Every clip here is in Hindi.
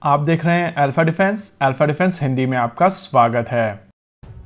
आप देख रहे हैं अल्फा डिफेंस हिंदी में आपका स्वागत है।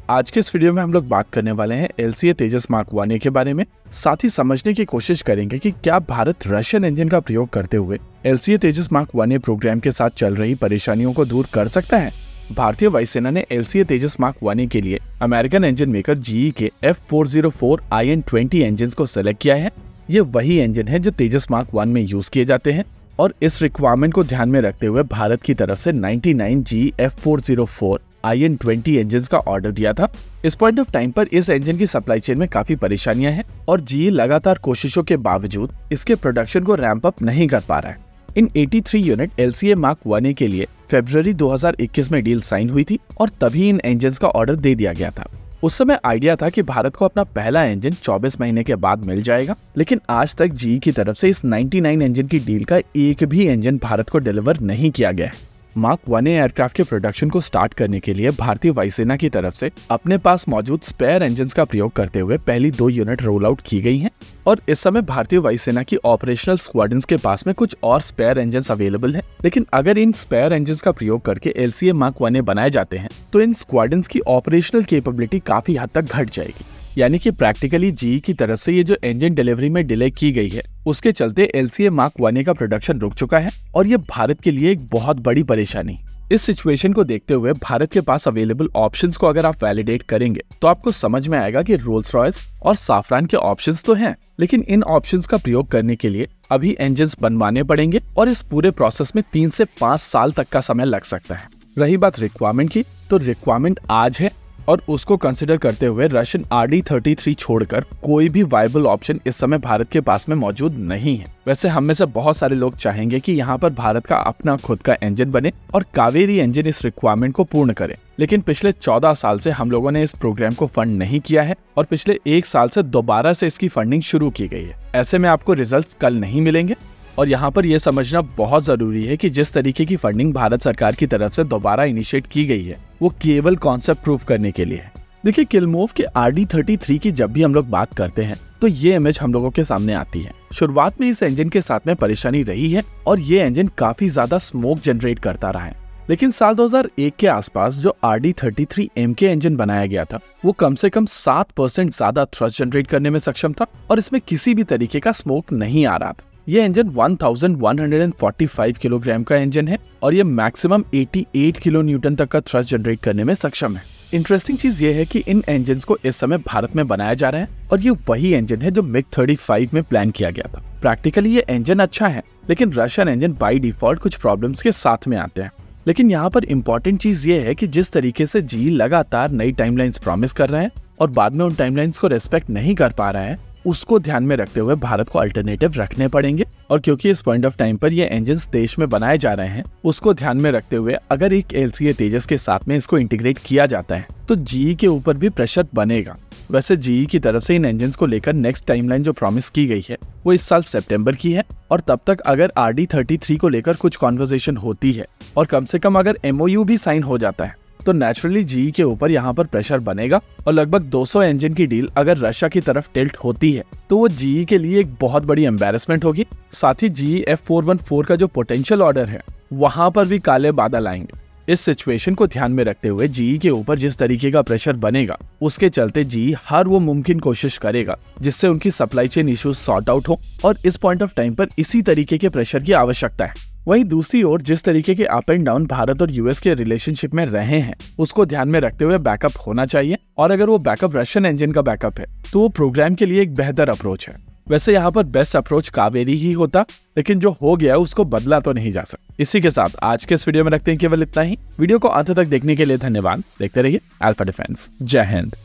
आज के इस वीडियो में हम लोग बात करने वाले हैं LCA तेजस मार्क 1A के बारे में। साथ ही समझने की कोशिश करेंगे कि क्या भारत रशियन इंजन का प्रयोग करते हुए LCA तेजस मार्क 1A प्रोग्राम के साथ चल रही परेशानियों को दूर कर सकता है। भारतीय वायुसेना ने LCA तेजस मार्क 1A के लिए अमेरिकन इंजन मेकर GE के F404 IN-20 इंजन को सेलेक्ट किया है। ये वही इंजन है जो तेजस मार्क 1 में यूज किए जाते हैं और इस रिक्वायरमेंट को ध्यान में रखते हुए भारत की तरफ से 99 GE F404 IN-20 इंजन का ऑर्डर दिया था। इस पॉइंट ऑफ टाइम पर इस इंजन की सप्लाई चेन में काफी परेशानियां हैं और GE लगातार कोशिशों के बावजूद इसके प्रोडक्शन को रैंप अप नहीं कर पा रहा है। इन 83 यूनिट LCA मार्क 1A के लिए फरवरी 2021 में डील साइन हुई थी और तभी इन इंजन का ऑर्डर दे दिया गया था। उस समय आइडिया था कि भारत को अपना पहला इंजन 24 महीने के बाद मिल जाएगा, लेकिन आज तक GE की तरफ से इस 99 इंजन की डील का एक भी इंजन भारत को डिलीवर नहीं किया गया है। मार्क 1A एयरक्राफ्ट के प्रोडक्शन को स्टार्ट करने के लिए भारतीय वायुसेना की तरफ से अपने पास मौजूद स्पेयर इंजन्स का प्रयोग करते हुए पहली 2 यूनिट रोल आउट की गई हैं और इस समय भारतीय वायुसेना की ऑपरेशनल स्क्वाड्रन्स के पास में कुछ और स्पेयर इंजन्स अवेलेबल हैं। लेकिन अगर इन स्पेयर इंजन्स का प्रयोग करके LCA मार्क 1A बनाए जाते हैं तो इन स्क्वाड्रन्स की ऑपरेशनल कैपेबिलिटी काफी हद तक घट जाएगी। यानी कि प्रैक्टिकली GE की तरफ से ये जो इंजन डिलीवरी में डिले की गई है उसके चलते LCA मार्क 1A का प्रोडक्शन रुक चुका है और ये भारत के लिए एक बहुत बड़ी परेशानी। इस सिचुएशन को देखते हुए भारत के पास अवेलेबल ऑप्शंस को अगर आप वैलिडेट करेंगे तो आपको समझ में आएगा कि रोल्स रॉयस और साफरान के ऑप्शंस तो हैं, लेकिन इन ऑप्शंस का प्रयोग करने के लिए अभी इंजन्स बनवाने पड़ेंगे और इस पूरे प्रोसेस में 3 से 5 साल तक का समय लग सकता है। रही बात रिक्वायरमेंट की, तो रिक्वायरमेंट आज है और उसको कंसिडर करते हुए रशियन RD-33 छोड़कर कोई भी वायबल ऑप्शन इस समय भारत के पास में मौजूद नहीं है। वैसे हम में से बहुत सारे लोग चाहेंगे कि यहाँ पर भारत का अपना खुद का इंजन बने और कावेरी इंजन इस रिक्वायरमेंट को पूर्ण करे, लेकिन पिछले 14 साल से हम लोगों ने इस प्रोग्राम को फंड नहीं किया है और पिछले 1 साल से दोबारा से इसकी फंडिंग शुरू की गई है। ऐसे में आपको रिजल्ट कल नहीं मिलेंगे और यहाँ पर यह समझना बहुत जरूरी है कि जिस तरीके की फंडिंग भारत सरकार की तरफ से दोबारा इनिशिएट की गई है वो केवल कॉन्सेप्ट प्रूफ करने के लिए है। देखिए, किलमोव के RD-33 की जब भी हम लोग बात करते हैं तो ये इमेज हम लोगों के सामने आती है। शुरुआत में इस इंजन के साथ में परेशानी रही है और ये इंजन काफी ज्यादा स्मोक जनरेट करता रहा है, लेकिन साल 2001 के आसपास जो RD-33M के इंजन बनाया गया था वो कम से कम 7% ज्यादा थ्रस्ट जनरेट करने में सक्षम था और इसमें किसी भी तरीके का स्मोक नहीं आ रहा था। ये इंजन 1145 किलोग्राम का इंजन है और ये मैक्सिमम 88 किलो न्यूटन तक का थ्रस्ट जनरेट करने में सक्षम है। इंटरेस्टिंग चीज ये है कि इन इंजन्स को इस समय भारत में बनाया जा रहा है और ये वही इंजन है जो MiG-35 में प्लान किया गया था। प्रैक्टिकली ये इंजन अच्छा है, लेकिन रशियन इंजन बाय डिफॉल्ट कुछ प्रॉब्लम्स के साथ में आते हैं। लेकिन यहाँ पर इम्पोर्टेंट चीज ये है कि जिस तरीके से GE लगातार नई टाइमलाइंस प्रॉमिस कर रहे हैं और बाद में उन टाइमलाइंस को रेस्पेक्ट नहीं कर पा रहा है, उसको ध्यान में रखते हुए भारत को अल्टरनेटिव रखने पड़ेंगे। और क्योंकि इस पॉइंट ऑफ टाइम पर ये इंजन्स देश में बनाए जा रहे हैं, उसको ध्यान में रखते हुए अगर एक LCA तेजस के साथ में इसको इंटीग्रेट किया जाता है तो GE के ऊपर भी प्रेशर बनेगा। वैसे GE की तरफ से इन इंजन्स को लेकर नेक्स्ट टाइमलाइन जो प्रॉमिस की गई है वो इस साल सितंबर की है और तब तक अगर RD-33 को लेकर कुछ कॉन्वर्सेशन होती है और कम से कम अगर MOU भी साइन हो जाता है तो नेचुरली GE के ऊपर यहाँ पर प्रेशर बनेगा और लगभग 200 इंजन की डील अगर रशिया की तरफ टिल्ट होती है तो वो GE के लिए एक बहुत बड़ी एम्बैरेसमेंट होगी। साथ ही GE F414 का जो पोटेंशियल ऑर्डर है वहां पर भी काले बादल आएंगे। इस सिचुएशन को ध्यान में रखते हुए GE के ऊपर जिस तरीके का प्रेशर बनेगा उसके चलते GE हर वो मुमकिन कोशिश करेगा जिससे उनकी supply chain issues sort out हो और इस पॉइंट ऑफ टाइम पर इसी तरीके के प्रेशर की आवश्यकता है। वहीं दूसरी ओर जिस तरीके के अप एंड डाउन भारत और US के रिलेशनशिप में रहे हैं उसको ध्यान में रखते हुए बैकअप होना चाहिए और अगर वो बैकअप रशियन इंजन का बैकअप है तो वो प्रोग्राम के लिए एक बेहतर अप्रोच है। वैसे यहाँ पर बेस्ट अप्रोच कावेरी ही होता, लेकिन जो हो गया उसको बदला तो नहीं जा सकता। इसी के साथ आज के इस वीडियो में रखते हैं केवल इतना ही। वीडियो को अंत तक देखने के लिए धन्यवाद। देखते रहिए अल्फा डिफेंस। जय हिंद।